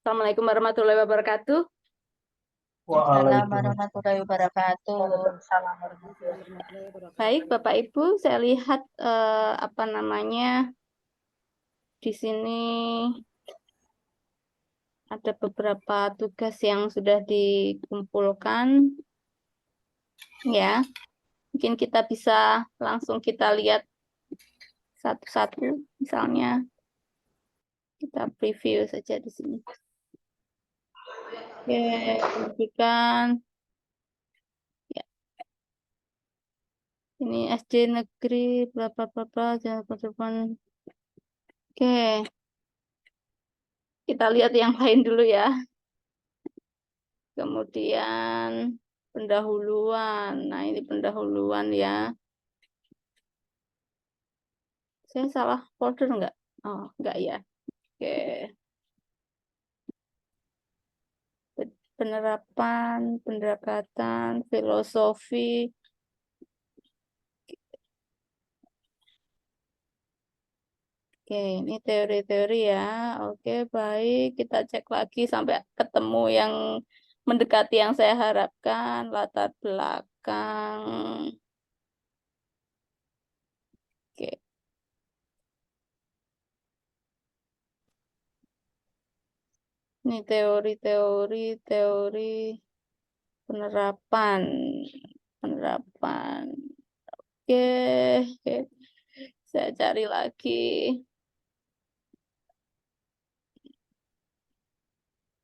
Assalamualaikum warahmatullahi wabarakatuh. Waalaikumsalam warahmatullahi wabarakatuh. Baik, Bapak Ibu, saya lihat apa namanya di sini ada beberapa tugas yang sudah dikumpulkan, ya. Mungkin kita bisa langsung kita lihat satu-satu, misalnya kita preview saja di sini. Oke, pendidikan. Ya. Ini SD negeri berapa berapa jangan. Oke, kita lihat yang lain dulu ya. Kemudian pendahuluan. Nah, ini pendahuluan ya. Saya salah folder enggak? Oh, enggak ya. Oke. Penerapan, pendekatan, filosofi. Oke, ini teori-teori ya. Oke, baik. Kita cek lagi sampai ketemu yang mendekati yang saya harapkan. Latar belakang. Oke. Ini teori penerapan. Penerapan. Oke, saya cari lagi.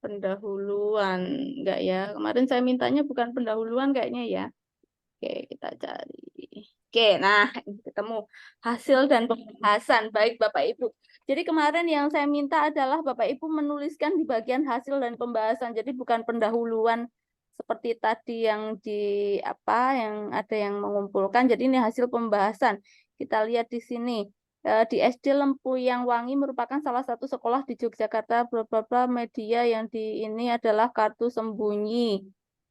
Pendahuluan, enggak ya? Kemarin saya mintanya bukan pendahuluan kayaknya ya. Oke, kita cari. Oke, nah ini ketemu hasil dan pembahasan. Baik, Bapak Ibu. Jadi kemarin yang saya minta adalah Bapak Ibu menuliskan di bagian hasil dan pembahasan. Jadi bukan pendahuluan seperti tadi yang di apa yang ada yang mengumpulkan. Jadi ini hasil pembahasan. Kita lihat di sini. Di SD Lempuyang Wangi merupakan salah satu sekolah di Yogyakarta. Bla bla bla, media yang di ini adalah Kartu Sembunyi.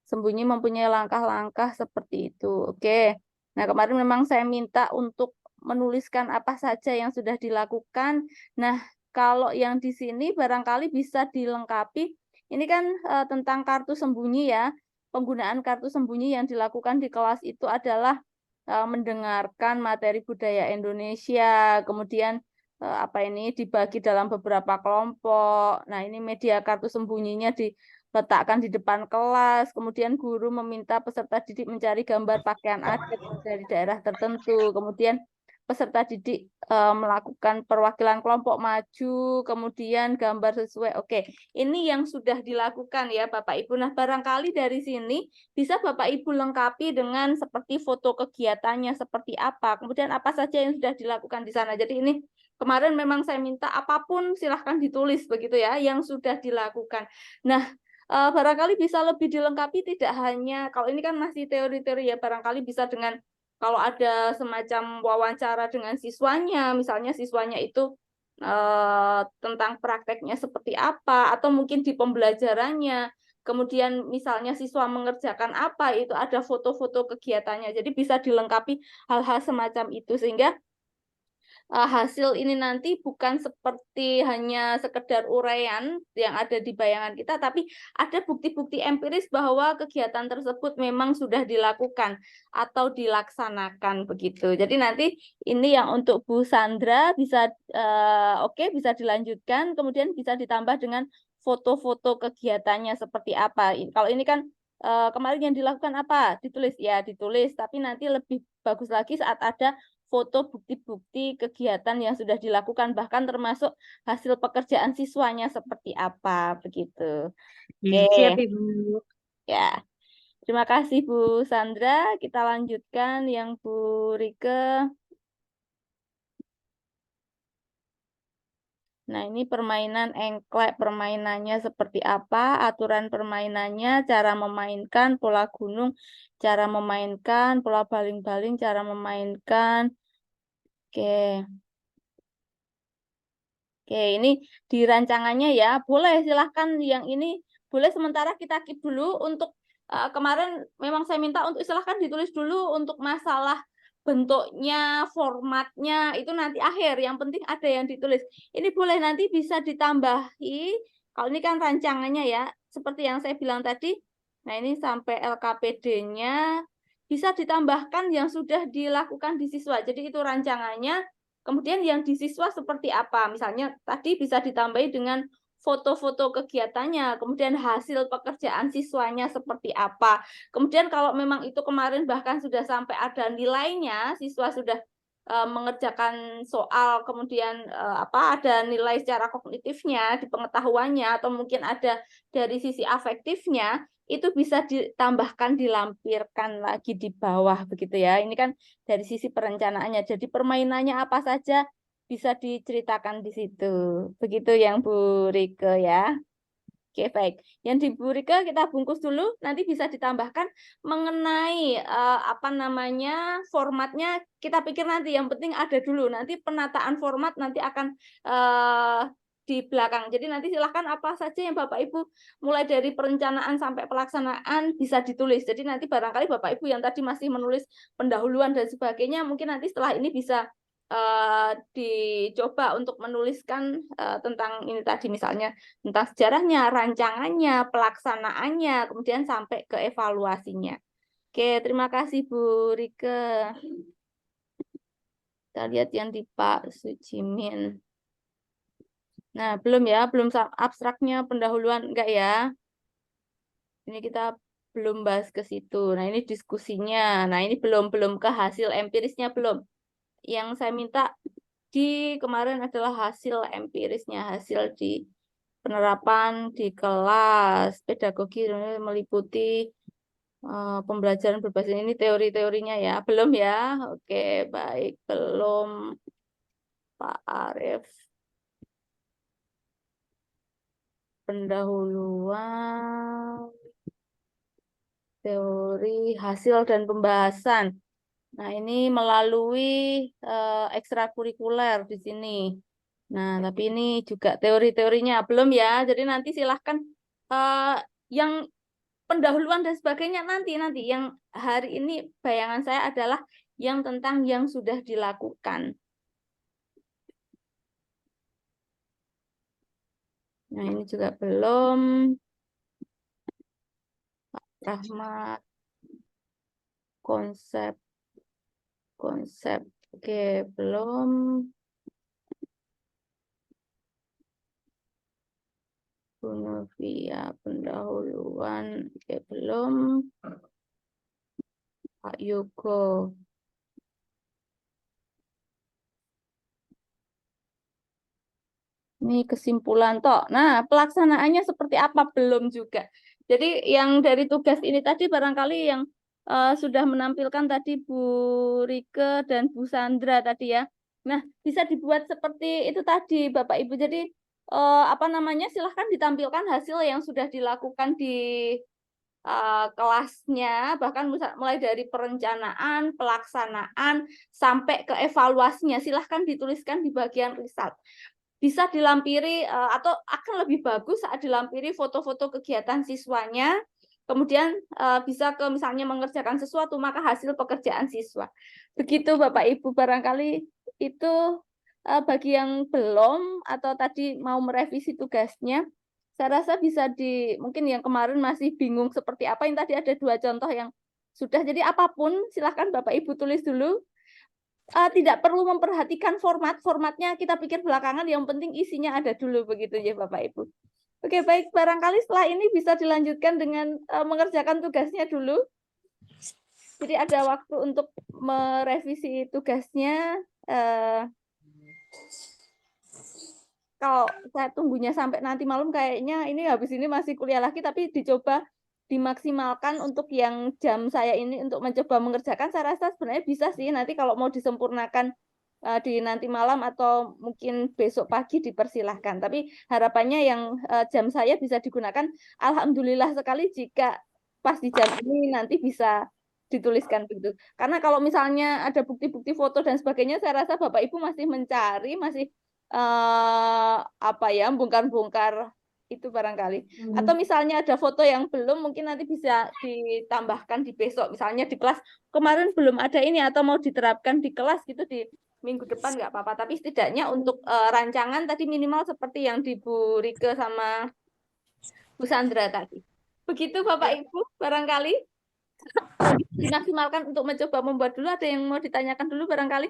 Sembunyi mempunyai langkah-langkah seperti itu. Oke. Nah, kemarin memang saya minta untuk menuliskan apa saja yang sudah dilakukan. Nah, kalau yang di sini barangkali bisa dilengkapi. Ini kan tentang kartu sembunyi ya. Penggunaan kartu sembunyi yang dilakukan di kelas itu adalah mendengarkan materi budaya Indonesia, kemudian apa ini dibagi dalam beberapa kelompok. Nah, ini media kartu sembunyinya diletakkan di depan kelas, kemudian guru meminta peserta didik mencari gambar pakaian adat dari daerah tertentu, kemudian peserta didik melakukan perwakilan kelompok maju, kemudian gambar sesuai. Oke, ini yang sudah dilakukan ya Bapak Ibu. Nah, barangkali dari sini bisa Bapak Ibu lengkapi dengan seperti foto kegiatannya seperti apa, kemudian apa saja yang sudah dilakukan di sana. Jadi ini kemarin memang saya minta apapun silahkan ditulis begitu ya yang sudah dilakukan. Nah, barangkali bisa lebih dilengkapi tidak hanya kalau ini kan masih teori-teori ya, barangkali bisa dengan kalau ada semacam wawancara dengan siswanya, misalnya siswanya itu tentang prakteknya seperti apa, atau mungkin di pembelajarannya, kemudian misalnya siswa mengerjakan apa, itu ada foto-foto kegiatannya. Jadi bisa dilengkapi hal-hal semacam itu, sehingga hasil ini nanti bukan seperti hanya sekedar uraian yang ada di bayangan kita, tapi ada bukti-bukti empiris bahwa kegiatan tersebut memang sudah dilakukan atau dilaksanakan begitu. Jadi nanti ini yang untuk Bu Sandra bisa oke, bisa dilanjutkan, kemudian bisa ditambah dengan foto-foto kegiatannya seperti apa. Kalau ini kan kemarin yang dilakukan apa? Ditulis ya, ditulis, tapi nanti lebih bagus lagi saat ada foto bukti-bukti kegiatan yang sudah dilakukan, bahkan termasuk hasil pekerjaan siswanya seperti apa, begitu. Oke, Siap, Ibu. ya. Terima kasih Bu Sandra. Kita lanjutkan yang Bu Rike. Nah, ini permainan engklek, permainannya seperti apa, aturan permainannya, cara memainkan, pola gunung, cara memainkan, pola baling-baling, cara memainkan. Oke. Oke, ini di rancangannya ya. Boleh silahkan yang ini boleh sementara kita keep dulu untuk kemarin memang saya minta untuk silahkan ditulis dulu untuk masalah bentuknya, formatnya itu nanti akhir. Yang penting ada yang ditulis. Ini boleh nanti bisa ditambahi Kalau ini kan rancangannya ya, seperti yang saya bilang tadi. Nah, ini sampai LKPD-nya bisa ditambahkan yang sudah dilakukan di siswa. Jadi itu rancangannya. Kemudian yang di siswa seperti apa? Misalnya tadi bisa ditambahi dengan foto-foto kegiatannya, kemudian hasil pekerjaan siswanya seperti apa. Kemudian kalau memang itu kemarin bahkan sudah sampai ada nilainya, siswa sudah mengerjakan soal, kemudian ada nilai secara kognitifnya, di pengetahuannya, atau mungkin ada dari sisi afektifnya, itu bisa ditambahkan, dilampirkan lagi di bawah begitu ya. Ini kan dari sisi perencanaannya. Jadi permainannya apa saja bisa diceritakan di situ. Begitu yang Bu Rike ya. Oke, baik. Yang di Bu Rike kita bungkus dulu, nanti bisa ditambahkan mengenai formatnya, kita pikir nanti, yang penting ada dulu. Nanti penataan format nanti akan di belakang. Jadi nanti silahkan apa saja yang Bapak Ibu mulai dari perencanaan sampai pelaksanaan bisa ditulis. Jadi nanti barangkali Bapak Ibu yang tadi masih menulis pendahuluan dan sebagainya, mungkin nanti setelah ini bisa dicoba untuk menuliskan tentang ini tadi, misalnya tentang sejarahnya, rancangannya, pelaksanaannya, kemudian sampai ke evaluasinya. Oke, terima kasih Bu Rike. Kita lihat yang di Pak Sujimin. Nah, belum ya, belum abstraknya pendahuluan, enggak ya? Ini kita belum bahas ke situ. Nah, ini diskusinya. Nah, ini belum ke hasil empirisnya belum. Yang saya minta di kemarin adalah hasil empirisnya, hasil di penerapan di kelas, pedagogi meliputi pembelajaran berbasis ini, teori-teorinya ya. Belum ya? Oke, baik. Belum, Pak Arief. Pendahuluan, teori, hasil, dan pembahasan. Nah, ini melalui ekstrakurikuler di sini. Nah, tapi ini juga teori-teorinya belum ya. Jadi nanti silahkan yang pendahuluan dan sebagainya nanti yang hari ini bayangan saya adalah yang tentang yang sudah dilakukan. Nah, ini juga belum. Pak Rahmat, konsep. Oke, belum. Bu Novia, pendahuluan. Oke, belum. Pak Yugo. Ini kesimpulan toh. Nah, pelaksanaannya seperti apa belum juga. Jadi yang dari tugas ini tadi barangkali yang sudah menampilkan tadi Bu Rike dan Bu Sandra tadi ya. Nah, bisa dibuat seperti itu tadi Bapak Ibu. Jadi silahkan ditampilkan hasil yang sudah dilakukan di kelasnya, bahkan mulai dari perencanaan, pelaksanaan, sampai ke evaluasinya. Silahkan dituliskan di bagian result. Bisa dilampiri atau akan lebih bagus saat dilampiri foto-foto kegiatan siswanya, kemudian bisa ke misalnya mengerjakan sesuatu, maka hasil pekerjaan siswa. Begitu Bapak Ibu, barangkali itu bagi yang belum atau tadi mau merevisi tugasnya, saya rasa bisa mungkin yang kemarin masih bingung seperti apa, yang tadi ada 2 contoh yang sudah, jadi apapun silahkan Bapak Ibu tulis dulu. Tidak perlu memperhatikan formatnya kita pikir belakangan, yang penting isinya ada dulu begitu ya Bapak Ibu. Oke, baik, barangkali setelah ini bisa dilanjutkan dengan mengerjakan tugasnya dulu. Jadi ada waktu untuk merevisi tugasnya. Kalau saya tunggunya sampai nanti malam, kayaknya ini habis ini masih kuliah lagi, tapi dicoba dimaksimalkan untuk yang jam saya ini untuk mencoba mengerjakan. Saya rasa sebenarnya bisa sih, nanti kalau mau disempurnakan di nanti malam atau mungkin besok pagi dipersilahkan. Tapi harapannya yang jam saya bisa digunakan. Alhamdulillah sekali jika pas di jam ini nanti bisa dituliskan begitu. Karena kalau misalnya ada bukti-bukti foto dan sebagainya, saya rasa Bapak Ibu masih mencari, masih bongkar-bongkar itu barangkali. Atau misalnya ada foto yang belum, mungkin nanti bisa ditambahkan di besok. Misalnya di kelas kemarin belum ada ini, atau mau diterapkan di kelas gitu di minggu depan nggak apa-apa. Tapi setidaknya untuk rancangan tadi minimal seperti yang di Bu Rike sama Bu Sandra tadi. Begitu Bapak Ibu, barangkali mau dimaksimalkan untuk mencoba membuat dulu. Ada yang mau ditanyakan dulu barangkali?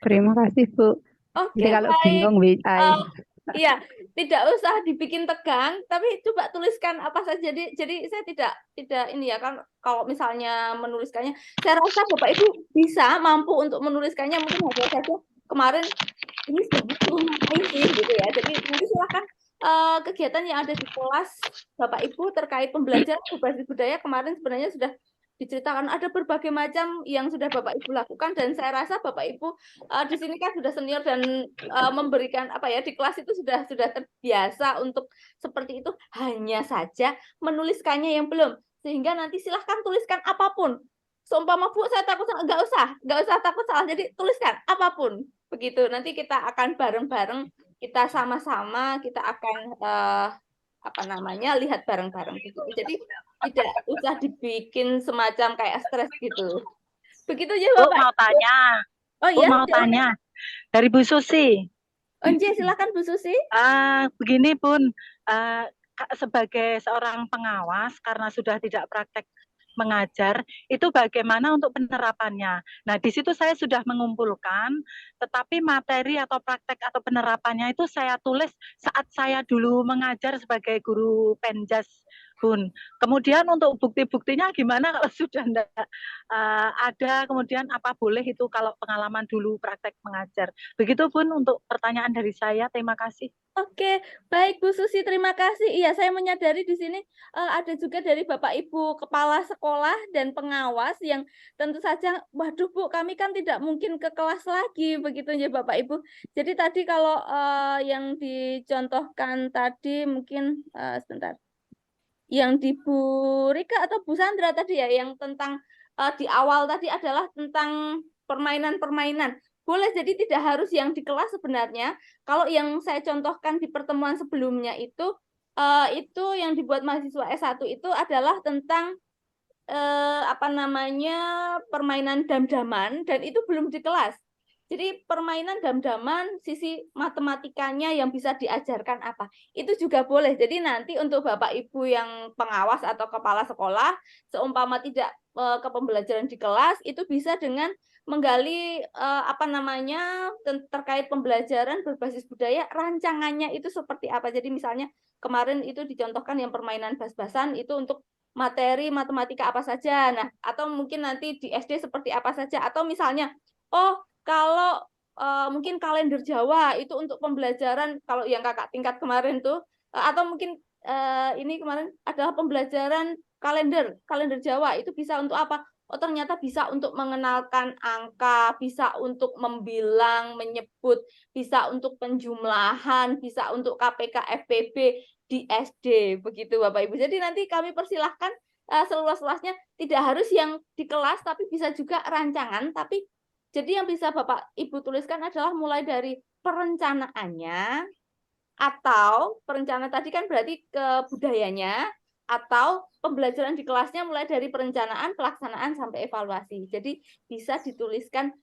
Terima kasih, Bu. Oke, Jadi kalau baik. bingung, WI. Iya, tidak usah dibikin tegang, tapi coba tuliskan apa saja. Jadi saya tidak ini ya kan kalau misalnya menuliskannya, saya rasa Bapak Ibu bisa mampu untuk menuliskannya. Mungkin hanya saja kemarin ini disuruh ngapain sih gitu ya. Jadi nanti silakan kegiatan yang ada di kelas Bapak Ibu terkait pembelajaran berbasis budaya kemarin sebenarnya sudah diceritakan ada berbagai macam yang sudah Bapak Ibu lakukan dan saya rasa Bapak Ibu di sini kan sudah senior dan memberikan apa ya di kelas itu sudah terbiasa untuk seperti itu, hanya saja menuliskannya yang belum, sehingga nanti silahkan tuliskan apapun. Seumpama Bu saya takut salah, nggak usah takut salah, jadi tuliskan apapun begitu. Nanti kita akan bareng-bareng, kita sama-sama kita akan apa namanya lihat bareng-bareng begitu. Jadi tidak usah dibikin semacam kayak stres gitu. Begitu ya Bu Bapak. mau tanya, Oh Bu iya, mau tanya dari Bu Susi. Onje silakan Bu Susi. Begini Bun, sebagai seorang pengawas karena sudah tidak praktek mengajar, itu bagaimana untuk penerapannya? Nah, di situ saya sudah mengumpulkan, tetapi materi atau praktek atau penerapannya itu saya tulis saat saya dulu mengajar sebagai guru penjas, Bun. Kemudian untuk bukti-buktinya gimana kalau sudah enggak ada, kemudian apa boleh itu kalau pengalaman dulu praktek mengajar. Begitu Bun untuk pertanyaan dari saya, terima kasih. Oke, baik Bu Susi, terima kasih. Iya, saya menyadari di sini ada juga dari Bapak Ibu kepala sekolah dan pengawas yang tentu saja, waduh Bu, kami kan tidak mungkin ke kelas lagi, begitu ya Bapak Ibu. Jadi tadi kalau yang dicontohkan tadi mungkin sebentar, yang di Bu Rika atau Bu Sandra tadi ya, yang tentang di awal tadi adalah tentang permainan-permainan. Boleh jadi tidak harus yang di kelas sebenarnya. Kalau yang saya contohkan di pertemuan sebelumnya itu yang dibuat mahasiswa S1 itu adalah tentang apa namanya permainan dam-daman dan itu belum di kelas. Jadi permainan dam-daman sisi matematikanya yang bisa diajarkan apa itu juga boleh. Jadi nanti untuk Bapak Ibu yang pengawas atau kepala sekolah seumpama tidak ke pembelajaran di kelas itu bisa dengan menggali apa namanya terkait pembelajaran berbasis budaya rancangannya itu seperti apa. Jadi misalnya kemarin itu dicontohkan yang permainan bas-basan itu untuk materi matematika apa saja. Nah, atau mungkin nanti di SD seperti apa saja atau misalnya oh kalau mungkin kalender Jawa itu untuk pembelajaran kalau yang kakak tingkat kemarin tuh atau mungkin ini kemarin adalah pembelajaran kalender Jawa itu bisa untuk apa? Oh ternyata bisa untuk mengenalkan angka, bisa untuk membilang, menyebut, bisa untuk penjumlahan, bisa untuk KPK FPB di SD begitu Bapak Ibu. Jadi nanti kami persilahkan seluas-luasnya tidak harus yang di kelas tapi bisa juga rancangan tapi jadi yang bisa Bapak Ibu tuliskan adalah mulai dari perencanaannya atau perencanaan tadi kan berarti ke budayanya atau pembelajaran di kelasnya mulai dari perencanaan, pelaksanaan sampai evaluasi. Jadi bisa dituliskan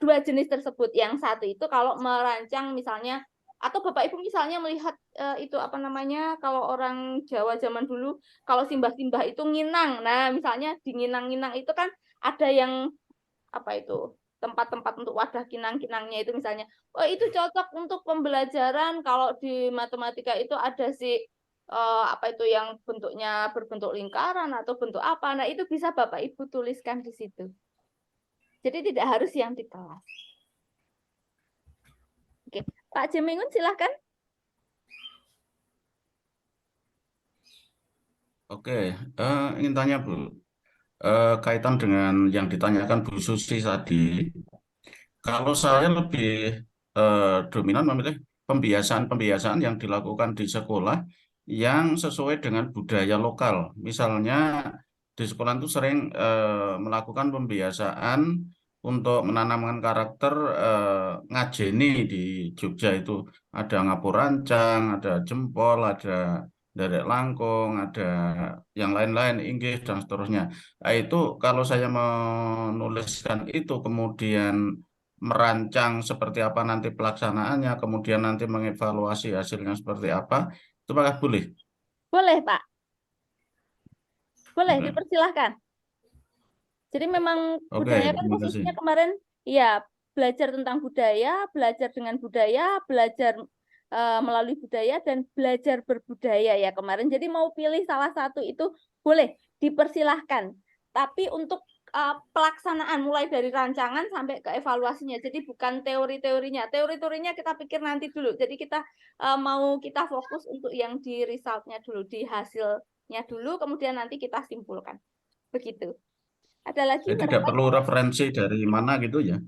dua jenis tersebut. Yang satu itu kalau merancang misalnya atau Bapak Ibu misalnya melihat itu apa namanya kalau orang Jawa zaman dulu kalau simbah-simbah itu nginang. Nah, misalnya di nginang-nginang itu kan ada yang apa itu tempat-tempat untuk wadah kinang-kinangnya itu misalnya oh itu cocok untuk pembelajaran kalau di matematika itu ada si apa itu yang bentuknya berbentuk lingkaran atau bentuk apa nah itu bisa Bapak Ibu tuliskan di situ jadi tidak harus yang di kelas. Oke Pak Jemingun silahkan. Oke, ingin tanya Bu, kaitan dengan yang ditanyakan Bu Susi tadi, kalau saya lebih dominan memilih pembiasaan-pembiasaan yang dilakukan di sekolah yang sesuai dengan budaya lokal. Misalnya di sekolah itu sering melakukan pembiasaan untuk menanamkan karakter ngajeni di Jogja itu. Ada ngapurancang, ada jempol, ada derek langkung, ada yang lain-lain, Inggris, dan seterusnya. Nah, itu kalau saya menuliskan itu kemudian merancang seperti apa nanti pelaksanaannya, kemudian nanti mengevaluasi hasilnya seperti apa, itu apakah boleh? Boleh, Pak. Boleh, Oke, dipersilahkan. Jadi memang oke, budaya kan terima kasih. posisinya kemarin ya belajar tentang budaya, belajar dengan budaya, belajar melalui budaya dan belajar berbudaya ya kemarin. Jadi mau pilih salah satu itu boleh dipersilahkan. Tapi untuk pelaksanaan mulai dari rancangan sampai ke evaluasinya. Jadi bukan teori-teorinya. Teori-teorinya kita pikir nanti dulu. Jadi kita mau kita fokus untuk yang di resultnya dulu, di hasilnya dulu, kemudian nanti kita simpulkan. Begitu. Ada lagi Jadi tidak barangkali? perlu referensi dari mana gitu ya?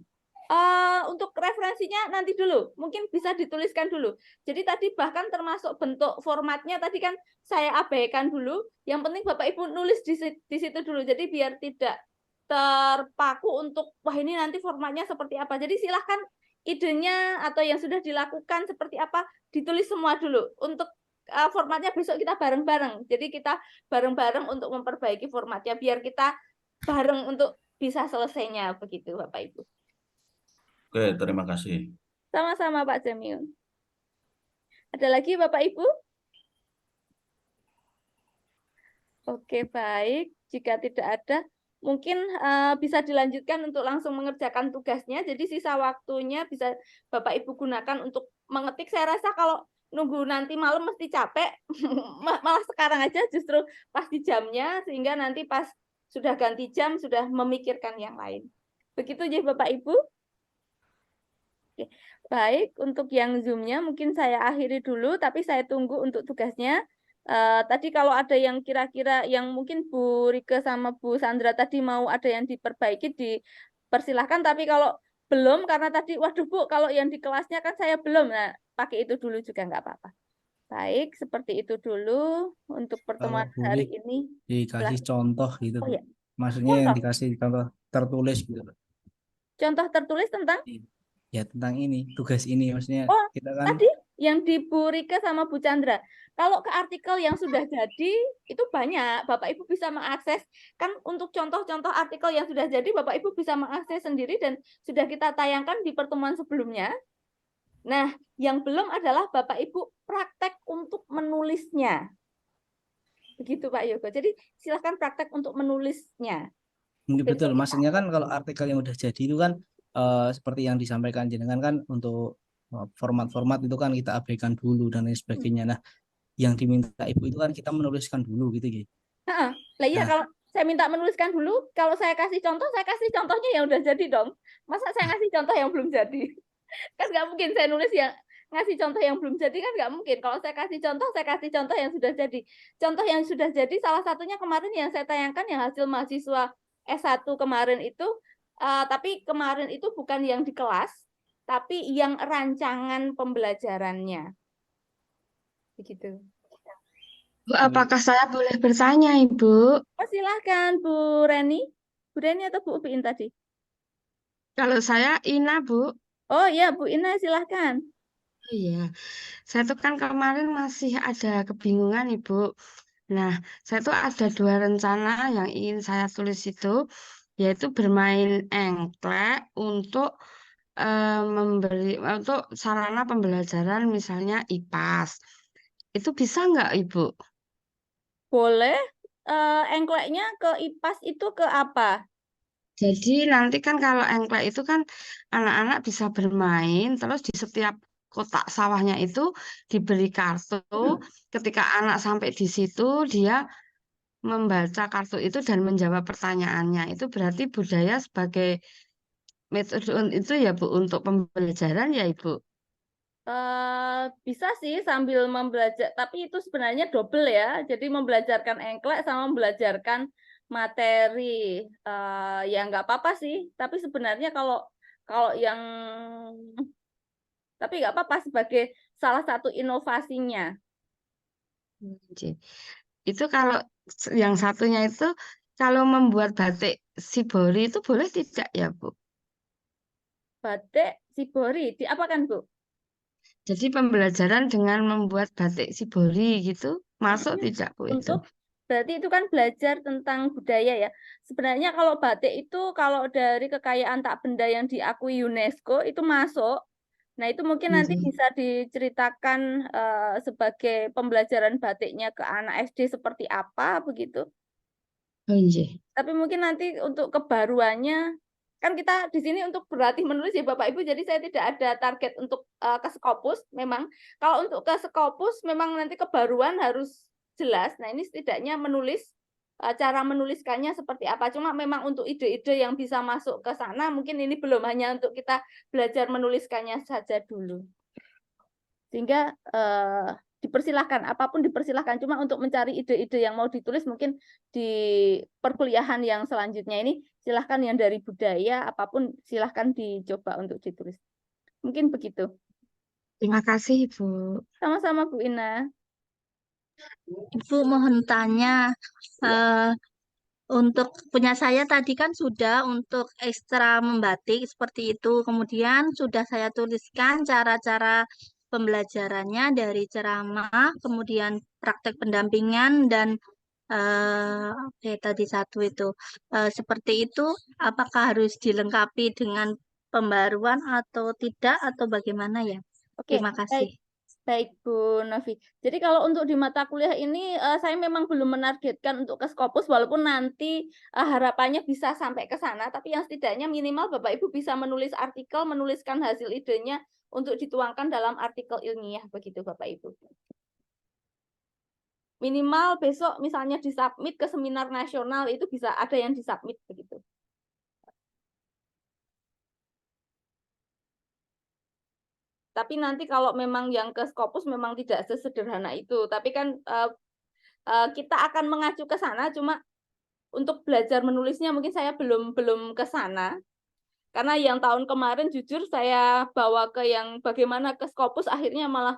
Untuk referensinya nanti dulu, mungkin bisa dituliskan dulu. Jadi tadi bahkan termasuk bentuk formatnya tadi kan saya abaikan dulu. Yang penting Bapak Ibu nulis di situ dulu. Jadi biar tidak terpaku untuk wah ini nanti formatnya seperti apa. Jadi silahkan idenya atau yang sudah dilakukan seperti apa ditulis semua dulu. Untuk formatnya besok kita bareng-bareng. Jadi kita bareng-bareng untuk memperbaiki formatnya biar kita bareng untuk bisa selesainya begitu Bapak Ibu. Oke, terima kasih. Sama-sama Pak Jamil. Ada lagi Bapak Ibu? Oke, baik. Jika tidak ada, mungkin bisa dilanjutkan untuk langsung mengerjakan tugasnya. Jadi sisa waktunya bisa Bapak Ibu gunakan untuk mengetik. Saya rasa kalau nunggu nanti malam mesti capek. Malah sekarang aja justru pas di jamnya, sehingga nanti pas sudah ganti jam, sudah memikirkan yang lain. Begitu ya Bapak Ibu? Oke. Baik, untuk yang Zoom-nya mungkin saya akhiri dulu, tapi saya tunggu untuk tugasnya. Tadi kalau ada yang kira-kira yang mungkin Bu Rike sama Bu Sandra tadi mau ada yang diperbaiki, dipersilahkan. Tapi kalau belum, karena tadi, waduh Bu, kalau yang di kelasnya kan saya belum. Nah, pakai itu dulu juga nggak apa-apa. Baik, seperti itu dulu untuk pertemuan Kalau hari boleh ini. dikasih Silahkan. contoh gitu, Oh Bu. ya, Maksudnya yang contoh. dikasih contoh tertulis gitu, Bu. Contoh tertulis tentang? Ya tentang ini, tugas ini. Maksudnya Oh, kita kan tadi yang di Bu Rike sama Bu Chandra. Kalau ke artikel yang sudah jadi, itu banyak. Bapak Ibu bisa mengakses. Kan untuk contoh-contoh artikel yang sudah jadi, Bapak Ibu bisa mengakses sendiri dan sudah kita tayangkan di pertemuan sebelumnya. Nah, yang belum adalah Bapak Ibu praktek untuk menulisnya. Begitu Pak Yogo. Jadi silahkan praktek untuk menulisnya. betul. Besok kita Maksudnya kan kalau artikel yang udah jadi itu kan seperti yang disampaikan jenengan kan untuk format-format itu kan kita abaikan dulu dan lain sebagainya. Nah, yang diminta Ibu itu kan kita menuliskan dulu gitu gitu. Lah iya, Nah, kalau saya minta menuliskan dulu, kalau saya kasih contohnya yang udah jadi dong. Masa saya ngasih contoh yang belum jadi? Kan nggak mungkin saya nulis yang ngasih contoh yang belum jadi, kan nggak mungkin. Kalau saya kasih contoh yang sudah jadi. Contoh yang sudah jadi salah satunya kemarin yang saya tayangkan yang hasil mahasiswa S1 kemarin itu, tapi kemarin itu bukan yang di kelas, tapi yang rancangan pembelajarannya. Begitu. Bu, apakah saya boleh bertanya, Ibu? Oh, silahkan Bu Reni. Bu Reni atau Bu Upiin tadi? Kalau saya Ina, Bu. Oh iya, Bu Ina silahkan. Oh iya, saya tuh kan kemarin masih ada kebingungan, Ibu. Nah, saya tuh ada dua rencana yang ingin saya tulis itu, yaitu bermain engklek untuk untuk sarana pembelajaran misalnya IPAS. Itu bisa nggak, Ibu? Boleh. Engkleknya ke IPAS itu ke apa? Jadi nanti kan kalau engklek itu kan anak-anak bisa bermain, terus di setiap kotak sawahnya itu diberi kartu. Ketika anak sampai di situ, dia membaca kartu itu dan menjawab pertanyaannya. Itu berarti budaya sebagai metode itu ya Bu untuk pembelajaran ya Ibu. Bisa sih sambil membelajar, tapi itu sebenarnya double ya. Jadi membelajarkan engklek sama membelajarkan materi. Ya nggak apa-apa sih. Tapi sebenarnya kalau kalau yang tapi nggak apa-apa sebagai salah satu inovasinya. Oke. Itu kalau yang satunya itu kalau membuat batik shibori itu boleh tidak ya Bu? Batik Shibori, diapakan Bu? Jadi pembelajaran dengan membuat batik shibori gitu masuk tidak Bu itu? Untuk Berarti itu kan belajar tentang budaya ya. Sebenarnya kalau batik itu kalau dari kekayaan tak benda yang diakui UNESCO itu masuk. Nah, itu mungkin nanti Nggih. bisa diceritakan sebagai pembelajaran batiknya ke anak SD seperti apa begitu. Oh, nggih. Tapi mungkin nanti untuk kebaruannya kan kita di sini untuk berlatih menulis ya Bapak Ibu, jadi saya tidak ada target untuk ke Scopus. Memang kalau untuk ke Scopus memang nanti kebaruan harus jelas. Nah, ini setidaknya menulis cara menuliskannya seperti apa. Cuma memang untuk ide-ide yang bisa masuk ke sana mungkin ini belum, hanya untuk kita belajar menuliskannya saja dulu. Sehingga dipersilahkan, apapun dipersilahkan. Cuma untuk mencari ide-ide yang mau ditulis mungkin di perkuliahan yang selanjutnya ini silahkan yang dari budaya, apapun silahkan dicoba untuk ditulis. Mungkin begitu. Terima kasih, Bu. Sama-sama Bu Ina. Ibu mohon tanya, untuk punya saya tadi kan sudah untuk ekstra membatik seperti itu. Kemudian sudah saya tuliskan cara-cara pembelajarannya dari ceramah, kemudian praktek pendampingan dan tadi satu itu. Seperti itu, apakah harus dilengkapi dengan pembaruan atau tidak atau bagaimana ya? Oke, Terima baik. kasih. Baik Bu Novi. Jadi kalau untuk di mata kuliah ini saya memang belum menargetkan untuk ke Scopus, walaupun nanti harapannya bisa sampai ke sana, tapi yang setidaknya minimal Bapak Ibu bisa menulis artikel, menuliskan hasil idenya untuk dituangkan dalam artikel ilmiah begitu Bapak Ibu. Minimal besok misalnya disubmit ke seminar nasional itu bisa ada yang disubmit begitu. Tapi nanti kalau memang yang ke Scopus memang tidak sesederhana itu. Tapi kan kita akan mengacu ke sana, cuma untuk belajar menulisnya mungkin saya belum ke sana. Karena yang tahun kemarin jujur saya bawa ke yang bagaimana ke Scopus akhirnya malah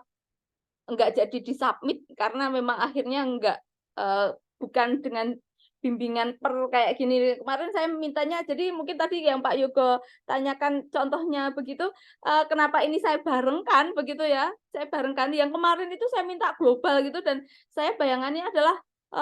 enggak jadi disubmit karena memang akhirnya enggak bukan dengan bimbingan kayak gini. Kemarin saya mintanya, jadi mungkin tadi yang Pak Yogo tanyakan contohnya begitu, kenapa ini saya barengkan begitu ya, saya barengkan. Yang kemarin itu saya minta global gitu, dan saya bayangannya adalah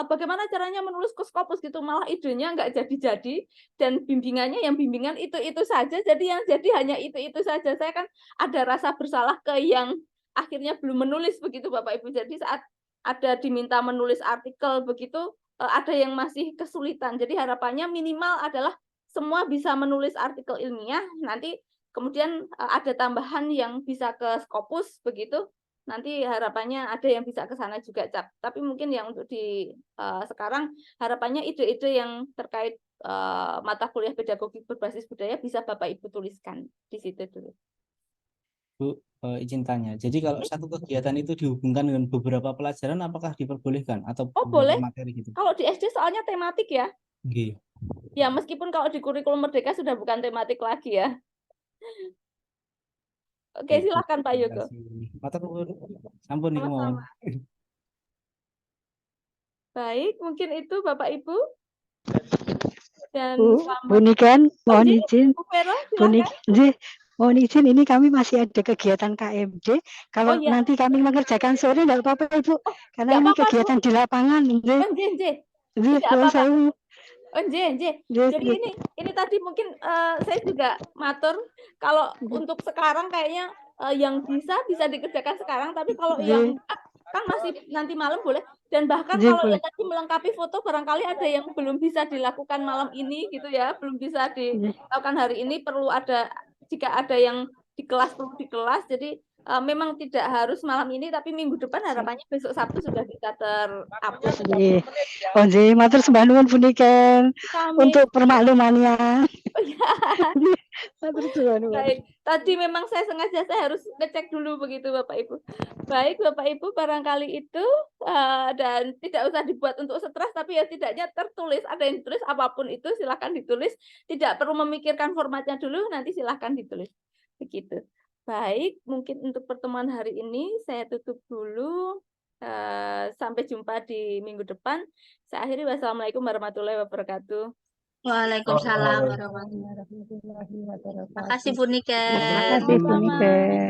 bagaimana caranya menulis ke Scopus gitu, malah idenya nggak jadi-jadi, dan bimbingannya yang bimbingan itu saja, jadi yang jadi hanya itu saja. Saya kan ada rasa bersalah ke yang akhirnya belum menulis begitu Bapak Ibu. Jadi saat ada diminta menulis artikel begitu, ada yang masih kesulitan. Jadi harapannya minimal adalah semua bisa menulis artikel ilmiah, nanti kemudian ada tambahan yang bisa ke Scopus begitu. Nanti harapannya ada yang bisa ke sana juga, Cap. Tapi mungkin yang untuk di sekarang harapannya ide-ide yang terkait mata kuliah pedagogi berbasis budaya bisa Bapak Ibu tuliskan di situ dulu. Bu, izin tanya. Jadi kalau satu kegiatan itu dihubungkan dengan beberapa pelajaran, apakah diperbolehkan atau Oh, beberapa boleh. materi gitu? Kalau di SD soalnya tematik ya. Nggih. Ya, meskipun kalau di kurikulum Merdeka sudah bukan tematik lagi ya. Oke, Baik, Bu. silakan Pak Terima Yogo. kasih. Matur nuwun. Sampun niku mawon. Sama-sama. Baik, mungkin itu Bapak Ibu. Dan Bu selamat. Niken, mohon Nggih, izin. Bu Vero, Bu silakan. Nggih, mohon izin, ini kami masih ada kegiatan KMD. Kalau Oh iya. nanti kami mengerjakan sore enggak apa-apa Ibu, karena Nggak ini apa-apa, Bu. kegiatan di lapangan. Nggih. Oh, nggih. Nggih, Tidak nuwun apa-apa. sewu. Oh, nggih. Nggih, Jadi nggih. ini tadi mungkin saya juga matur kalau untuk sekarang kayaknya yang bisa dikerjakan sekarang, tapi kalau yang Nggih. kan masih nanti malam boleh. Dan bahkan Nggih, kalau boleh. yang tadi melengkapi foto barangkali ada yang belum bisa dilakukan malam ini gitu ya, belum bisa dilakukan hari ini, perlu ada, jika ada yang di kelas perlu di kelas. Jadi memang tidak harus malam ini, tapi minggu depan harapannya besok Sabtu sudah bisa terupload. Nggih. Oh nggih, matur sembah nuwun Bu Niken Kami. untuk permaklumannya. Oh ya. Matur sembah nuwun. Baik, tadi memang saya harus ngecek dulu begitu Bapak Ibu. Baik Bapak Ibu, barangkali itu dan tidak usah dibuat untuk stres, tapi ya tidaknya tertulis, ada yang ditulis, apapun itu silahkan ditulis, tidak perlu memikirkan formatnya dulu, nanti silahkan ditulis begitu. Baik, mungkin untuk pertemuan hari ini saya tutup dulu. Sampai jumpa di minggu depan. Saya akhiri, wassalamualaikum warahmatullahi wabarakatuh. Waalaikumsalam warahmatullahi wabarakatuh. Terima kasih Bu Niken. Terima kasih Bu Niken.